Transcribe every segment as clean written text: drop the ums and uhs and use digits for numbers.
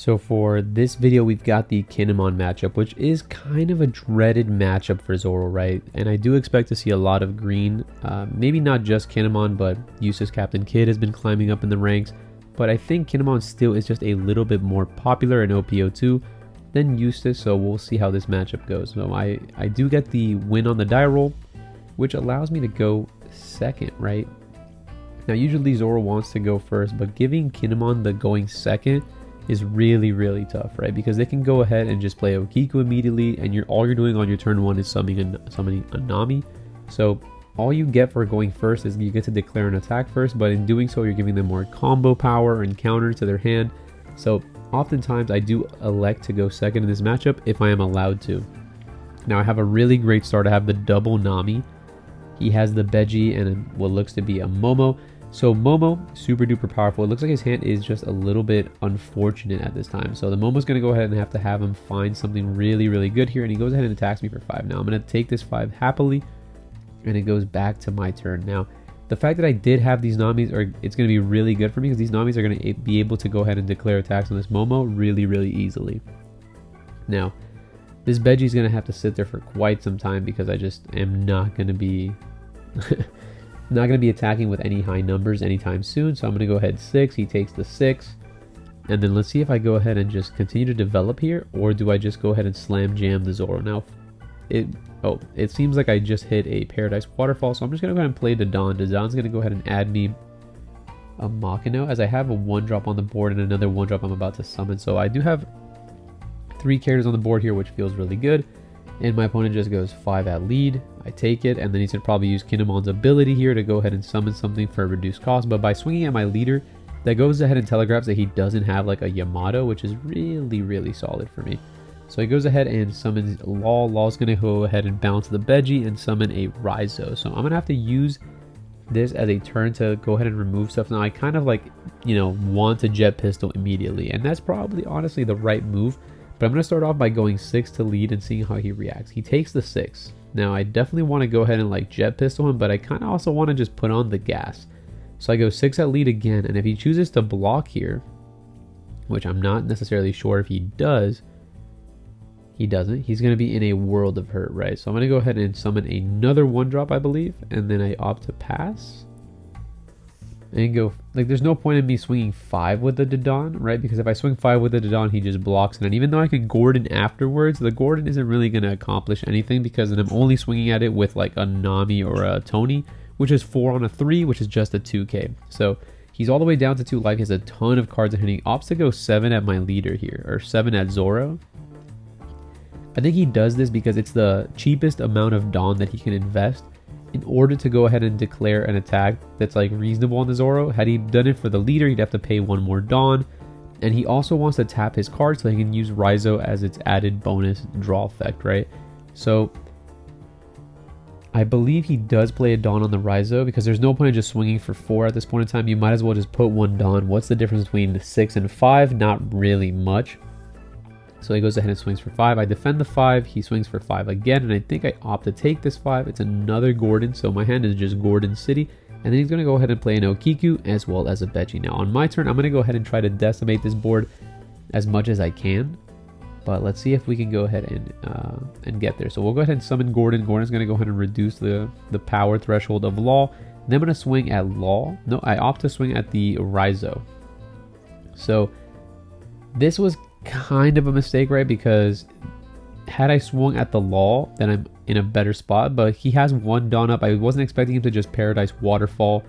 So for this video, we've got the Kinemon matchup, which is kind of a dreaded matchup for Zoro, right? And I do expect to see a lot of green. Maybe not just Kinemon, but Eustace Captain Kid has been climbing up in the ranks. But I think Kinemon still is just a little bit more popular in OPO2 than Eustace, so we'll see how this matchup goes. So I do get the win on the die roll, which allows me to go second, right? Now usually Zoro wants to go first, but giving Kinemon the going second is really tough, right? Because they can go ahead and just play Okiku immediately, and all you're doing on your turn one is summoning a Nami. So all you get for going first is you get to declare an attack first, but in doing so you're giving them more combo power and counter to their hand. So oftentimes I do elect to go second in this matchup if I am allowed to. Now I have a really great start. I have the double Nami. He has the Beji and what looks to be a Momo. So Momo, super duper powerful. It looks like his hand is just a little bit unfortunate at this time. So the Momo's going to go ahead and have him find something really good here. And he goes ahead and attacks me for 5. Now I'm going to take this 5 happily. And it goes back to my turn. Now, the fact that I did have these Namis, it's going to be really good for me because these Namis are going to be able to go ahead and declare attacks on this Momo really easily. Now, this Beji is going to have to sit there for quite some time because I just am not going to be... not going to be attacking with any high numbers anytime soon. So I'm going to go ahead 6. He takes the 6. And then let's see if I go ahead and just continue to develop here, or do I just go ahead and slam jam the Zoro. Now, it seems like I just hit a Paradise Waterfall, so I'm just going to go ahead and play Dodon. Dodon's going to go ahead and add me a Makino, as I have a 1-drop on the board and another 1-drop I'm about to summon. So I do have 3 characters on the board here, which feels really good. And my opponent just goes 5 at lead. I take it, and then he's going to probably use Kinemon's ability here to go ahead and summon something for a reduced cost. But by swinging at my leader, that goes ahead and telegraphs that he doesn't have like a Yamato, which is really solid for me. So he goes ahead and summons Law. Law's going to go ahead and bounce the Beji and summon a Raizo. So I'm going to have to use this as a turn to go ahead and remove stuff. Now I kind of want to Jet Pistol immediately, and that's probably honestly the right move. But I'm going to start off by going 6 to lead and seeing how he reacts. He takes the 6. Now I definitely want to go ahead and Jet Pistol him, but I kind of also want to just put on the gas. So I go 6 at lead again, and if he chooses to block here, which I'm not necessarily sure if he does, he doesn't. He's going to be in a world of hurt, right? So I'm going to go ahead and summon another 1-drop, I believe, and then I opt to pass. And go, there's no point in me swinging 5 with the Dodon, right? Because if I swing 5 with the Dodon, he just blocks it. And even though I can Gordon afterwards, the Gordon isn't really going to accomplish anything because then I'm only swinging at it with a Nami or a Tony, which is 4 on a 3, which is just a 2k. So he's all the way down to 2 life. He has a ton of cards in hand. He opts to go 7 at my leader here, or 7 at Zoro. I think he does this because it's the cheapest amount of Dawn that he can invest in order to go ahead and declare an attack that's reasonable on the Zoro. Had he done it for the leader, he'd have to pay 1 more Dawn. And he also wants to tap his card so he can use Raizo as its added bonus draw effect, right? So I believe he does play a Dawn on the Raizo because there's no point in just swinging for 4 at this point in time. You might as well just put 1 Dawn. What's the difference between 6 and 5? Not really much. So he goes ahead and swings for 5. I defend the 5. He swings for 5 again, and I think I opt to take this 5. It's another Gordon, so my hand is just Gordon City. And then he's going to go ahead and play an Okiku as well as a Beji. Now on my turn, I'm going to go ahead and try to decimate this board as much as I can. But let's see if we can go ahead and get there. So we'll go ahead and summon Gordon. Gordon's going to go ahead and reduce the power threshold of Law. Then I'm going to swing at Law. No, I opt to swing at the Raizo. So this was kind of a mistake, right? Because had I swung at the Law, then I'm in a better spot. But he has 1 Dawn up. I wasn't expecting him to just Paradise Waterfall.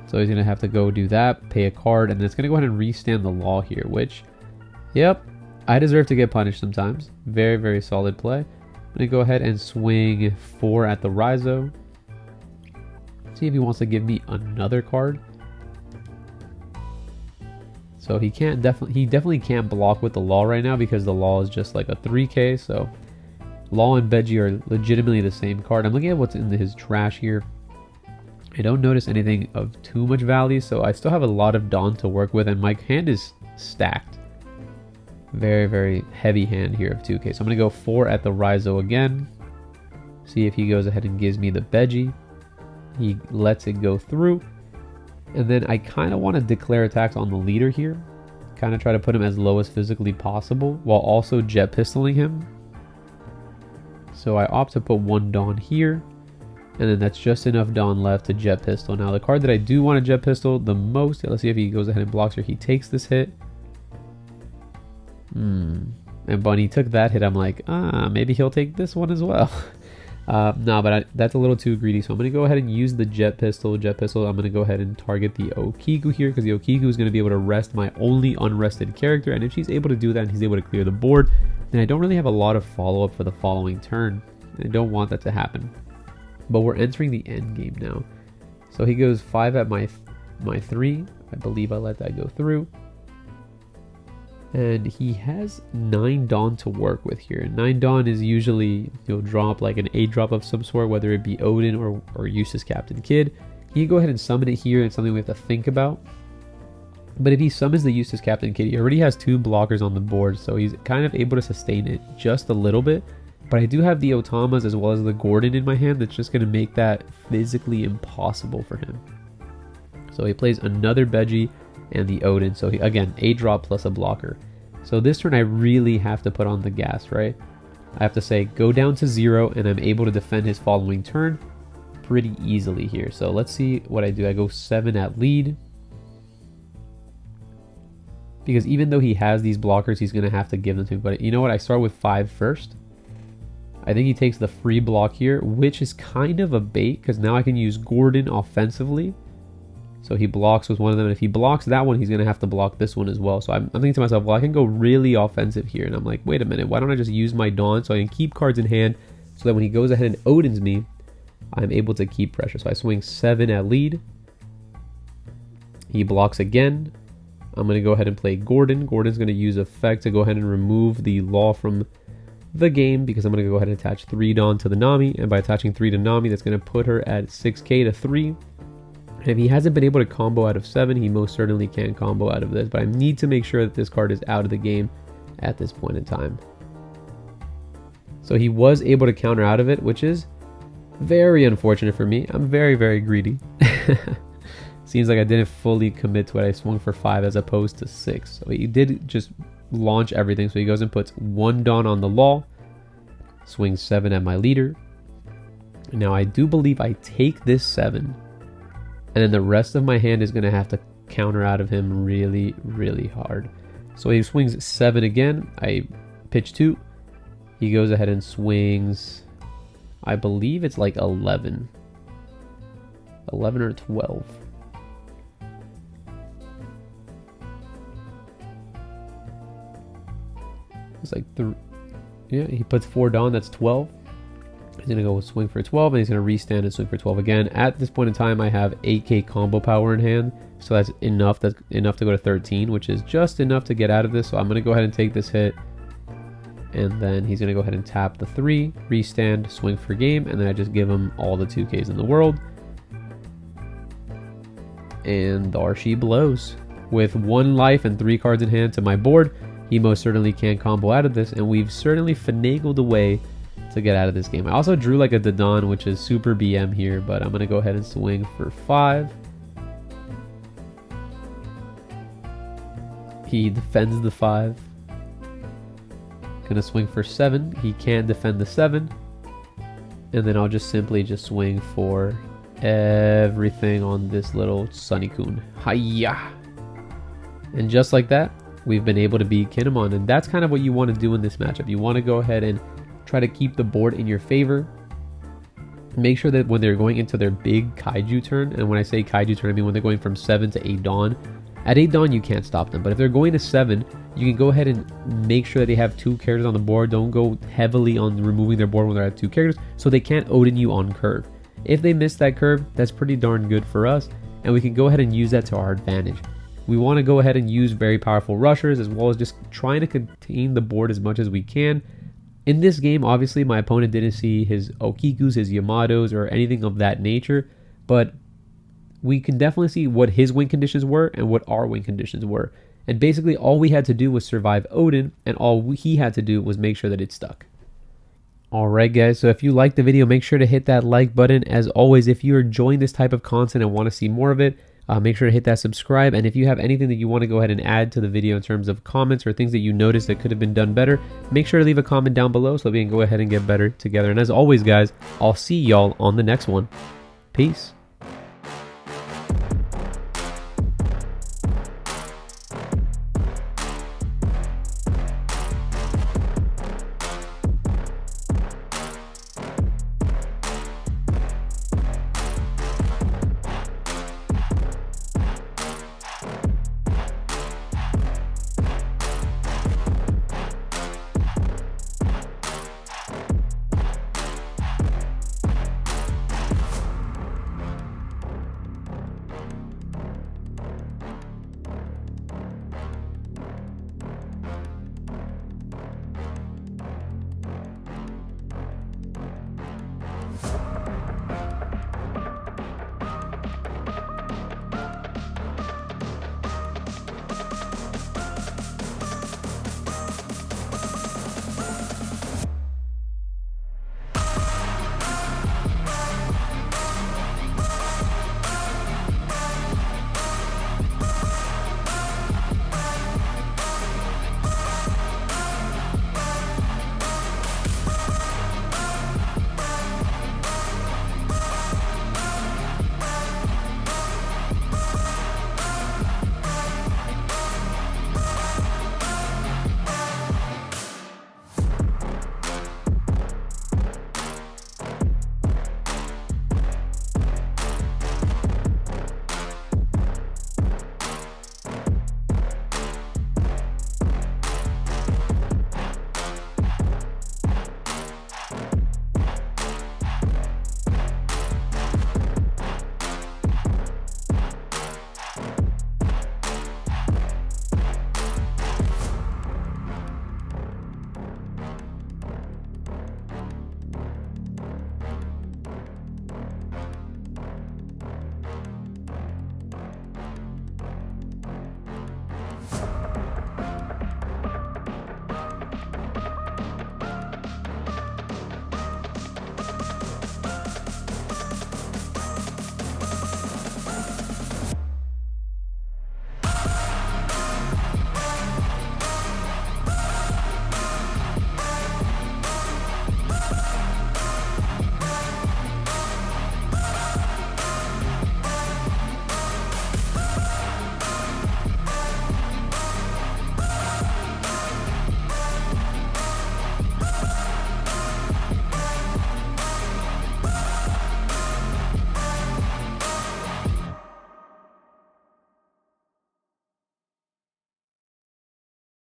So he's going to have to go do that, pay a card, and then it's going to go ahead and restand the Law here, which, yep, I deserve to get punished sometimes. Very solid play. I'm going to go ahead and swing 4 at the Raizo. See if he wants to give me another card. So he definitely can't block with the Law right now because the Law is just a 3k. So Law and Beji are legitimately the same card. I'm looking at what's in his trash here. I don't notice anything of too much value, so I still have a lot of Dawn to work with, and my hand is stacked. Very heavy hand here of 2k. So I'm going to go 4 at the Raizo again. See if he goes ahead and gives me the Beji. He lets it go through. And then I kind of want to declare attacks on the leader here. kind of try to put him as low as physically possible while also jet pistoling him. So I opt to put one Dawn here, and then that's just enough Dawn left to jet pistol. Now the card that I do want to jet pistol the most, let's see if he goes ahead and blocks or he takes this hit. And when he took that hit, I'm like, maybe he'll take this one as well. No, but that's a little too greedy. So I'm going to go ahead and use the jet pistol. I'm going to go ahead and target the Okiku here, because the Okiku is going to be able to rest my only unrested character. And if she's able to do that and he's able to clear the board, then I don't really have a lot of follow-up for the following turn. I don't want that to happen. But we're entering the end game now. So he goes 5 at my 3. I believe I let that go through. And he has 9 Dawn to work with here. 9 Dawn is usually, you'll drop like an 8 drop of some sort, whether it be Odin or Eustace Captain Kid. He can go ahead and summon it here. It's something we have to think about. But if he summons the Eustace Captain Kid, he already has 2 blockers on the board, so he's kind of able to sustain it just a little bit. But I do have the Otamas as well as the Gordon in my hand. That's just going to make that physically impossible for him. So he plays another Beji and the Odin. So he, again, 8 drop plus a blocker. So this turn I really have to put on the gas, right? I have to say go down to 0, and I'm able to defend his following turn pretty easily here. So let's see what I do. I go 7 at lead. Because even though he has these blockers, he's going to have to give them to me. But you know what? I start with 5 first. I think he takes the free block here, which is kind of a bait, because now I can use Gordon offensively. So he blocks with one of them, and if he blocks that one, he's going to have to block this one as well. So I'm thinking to myself, well, I can go really offensive here. And I'm like, wait a minute, why don't I just use my Dawn so I can keep cards in hand, so that when he goes ahead and Odins me, I'm able to keep pressure. So I swing 7 at lead. He blocks again. I'm going to go ahead and play Gordon. Gordon's going to use effect to go ahead and remove the Law from the game, because I'm going to go ahead and attach 3 Dawn to the Nami. And by attaching 3 to Nami, that's going to put her at 6k to 3. And if he hasn't been able to combo out of 7, he most certainly can combo out of this. But I need to make sure that this card is out of the game at this point in time. So he was able to counter out of it, which is very unfortunate for me. I'm very, very greedy. Seems like I didn't fully commit to it. I swung for 5 as opposed to 6. So he did just launch everything. So he goes and puts 1 Dawn on the Law. Swings 7 at my leader. Now I do believe I take this 7. And then the rest of my hand is going to have to counter out of him really, really hard. So he swings 7 again. I pitch 2. He goes ahead and swings, I believe it's like 11. 11 or 12. It's like yeah, he puts 4 Dawn, that's 12. He's going to go swing for 12, and he's going to restand and swing for 12 again. At this point in time, I have 8k combo power in hand, so that's enough. That's enough to go to 13, which is just enough to get out of this. So I'm going to go ahead and take this hit, and then he's going to go ahead and tap the 3, restand, swing for game, and then I just give him all the 2ks in the world. And there she blows. With 1 life and 3 cards in hand to my board, he most certainly can combo out of this, and we've certainly finagled a way to get out of this game. I also drew like a Dadan, which is super BM here, but I'm going to go ahead and swing for 5. He defends the 5. Going to swing for 7. He can't defend the 7. And then I'll just simply just swing for everything on this little Sunny-kun. Hiya! And just like that, we've been able to beat Kinemon. And that's kind of what you want to do in this matchup. You want to go ahead and try to keep the board in your favor. Make sure that when they're going into their big Kaiju turn, and when I say Kaiju turn, I mean when they're going from 7 to 8 Dawn. At 8 Dawn, you can't stop them. But if they're going to 7, you can go ahead and make sure that they have 2 characters on the board. Don't go heavily on removing their board when they're at 2 characters, so they can't Odin you on curve. If they miss that curve, that's pretty darn good for us, and we can go ahead and use that to our advantage. We want to go ahead and use very powerful rushers, as well as just trying to contain the board as much as we can. In this game, obviously, my opponent didn't see his Okikus, his Yamatos, or anything of that nature, but we can definitely see what his win conditions were and what our win conditions were. And basically, all we had to do was survive Odin, and all he had to do was make sure that it stuck. Alright guys, so if you liked the video, make sure to hit that like button. As always, if you're enjoying this type of content and want to see more of it, Make sure to hit that subscribe, and if you have anything that you want to go ahead and add to the video in terms of comments or things that you noticed that could have been done better, make sure to leave a comment down below so that we can go ahead and get better together. And as always, guys, I'll see y'all on the next one. Peace.